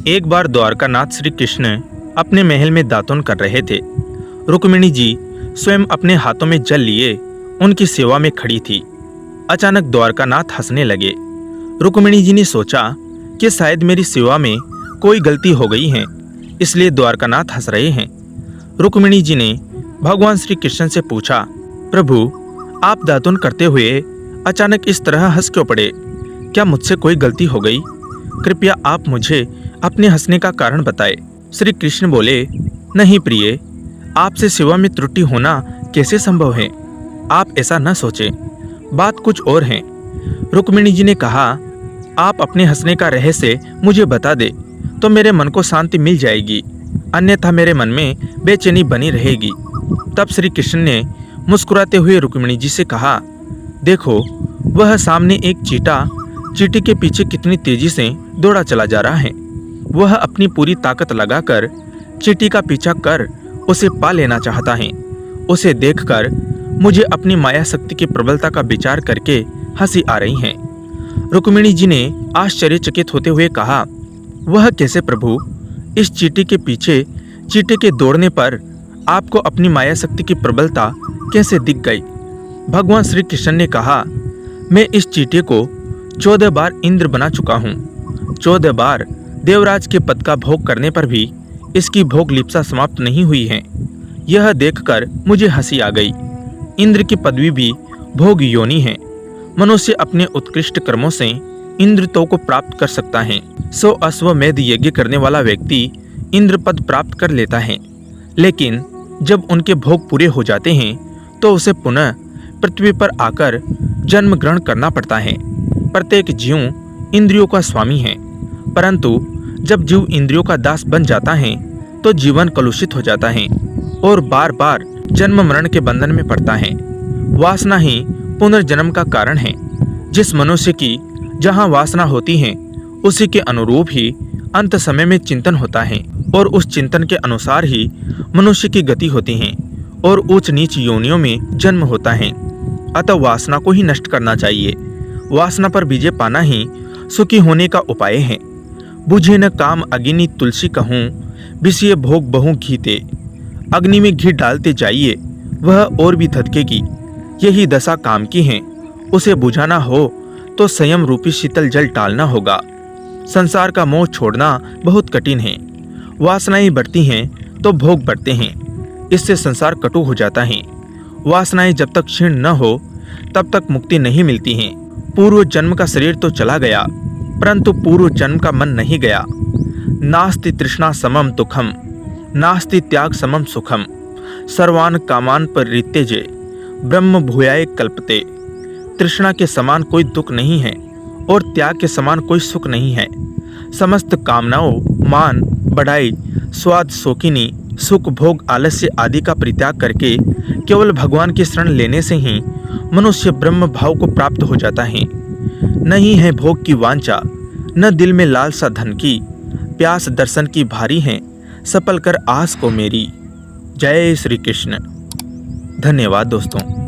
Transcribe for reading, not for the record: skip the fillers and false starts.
एक बार द्वारकानाथ श्री कृष्ण अपने महल में दातुन कर रहे थे। रुक्मिणी जी स्वयं अपने हाथों में जल लिए उनकी सेवा में खड़ी थी। अचानक द्वारकानाथ हंसने लगे। रुक्मिणी जी ने सोचा कि शायद मेरी सेवा में कोई गलती हो गई है, इसलिए द्वारकानाथ हंस रहे हैं। रुक्मिणी जी ने भगवान श्री कृष्ण से पूछा, प्रभु आप दातुन करते हुए अचानक इस तरह हंस क्यों पड़े? क्या मुझसे कोई गलती हो गई? कृपया आप मुझे अपने हंसने का कारण बताएं। श्री कृष्ण बोले, नहीं प्रिय, आपसे सेवा में त्रुटि होना कैसे संभव है? आप ऐसा न सोचें, बात कुछ और है। रुक्मिणी जी ने कहा, आप अपने हंसने का रहस्य मुझे बता दे तो मेरे मन को शांति मिल जाएगी, अन्यथा मेरे मन में बेचैनी बनी रहेगी। तब श्री कृष्ण ने मुस्कुराते हुए रुक्मिणी जी से कहा, देखो वह सामने एक चींटी के पीछे कितनी तेजी से दौड़ा चला जा रहा है। वह अपनी पूरी ताकत लगाकर चींटी का पीछा कर उसे पा लेना चाहता है। उसे देखकर मुझे अपनी माया शक्ति की प्रबलता का विचार करके हंसी आ रही है। रुक्मिणी जी ने आश्चर्यचकित होते हुए कहा, वह कैसे प्रभु? इस चींटी के पीछे चींटी के दौड़ने पर आपको अपनी माया शक्ति की प्रबलता कैसे दिख गई? भगवान श्री कृष्ण ने कहा, मैं इस चींटी को 14 बार इंद्र बना चुका हूँ। 14 बार देवराज के पद का भोग करने पर भी इसकी भोग लिप्सा समाप्त नहीं हुई है। यह देखकर मुझे हंसी आ गई। इंद्र की पदवी भी भोग योनि है। मनुष्य अपने उत्कृष्ट कर्मों से इंद्रत्व को प्राप्त कर सकता है। 100 अश्वमेध यज्ञ करने वाला व्यक्ति इंद्र पद प्राप्त कर लेता है, लेकिन जब उनके भोग पूरे हो जाते हैं तो उसे पुनः पृथ्वी पर आकर जन्म ग्रहण करना पड़ता है। प्रत्येक जीव इंद्रियों का स्वामी है, परंतु जब जीव इंद्रियों का दास बन जाता है तो जीवन कलुषित हो जाता है और बार बार जन्म मरण के बंधन में पड़ता है। वासना ही पुनर्जन्म का कारण है। जिस मनुष्य की जहाँ वासना होती है उसी के अनुरूप ही अंत समय में चिंतन होता है और उस चिंतन के अनुसार ही मनुष्य की गति होती है और ऊंच नीच योनियों में जन्म होता है। अतः वासना को ही नष्ट करना चाहिए। वासना पर विजय पाना ही सुखी होने का उपाय है। बुझे न काम अग्नि तुलसी कहूँ, विषय भोग बहु घीते। अग्नि में घी डालते जाइए, वह और भी धधकेगी। यही दशा काम की है। उसे बुझाना हो तो संयम रूपी शीतल जल डालना होगा। संसार का मोह छोड़ना बहुत कठिन है। वासनाएं बढ़ती हैं तो भोग बढ़ते हैं। इससे संसार कटु हो जाता है। वासनाएं जब तक क्षीण न हो तब तक मुक्ति नहीं मिलती है। पूर्व जन्म का शरीर तो चला गया, परंतु पूर्व जन्म का मन नहीं गया। नास्ति तृष्णा समम दुखम, नास्ति त्याग समम सुखम। सर्वान कामान परित्यजे, ब्रह्म भूयाय कल्पते। तृष्णा के समान कोई दुख नहीं है और त्याग के समान कोई सुख नहीं है। समस्त कामनाओं, मान, बढ़ाई, स्वाद, शौकीनी, सुख, भोग, आलस्य आदि का परित्याग करके केवल भगवान की शरण लेने से ही मनुष्य ब्रह्म भाव को प्राप्त हो जाता है। नहीं है भोग की वांछा, न दिल में लालसा धन की। प्यास दर्शन की भारी है, सफल कर आस को मेरी। जय श्री कृष्ण। धन्यवाद दोस्तों।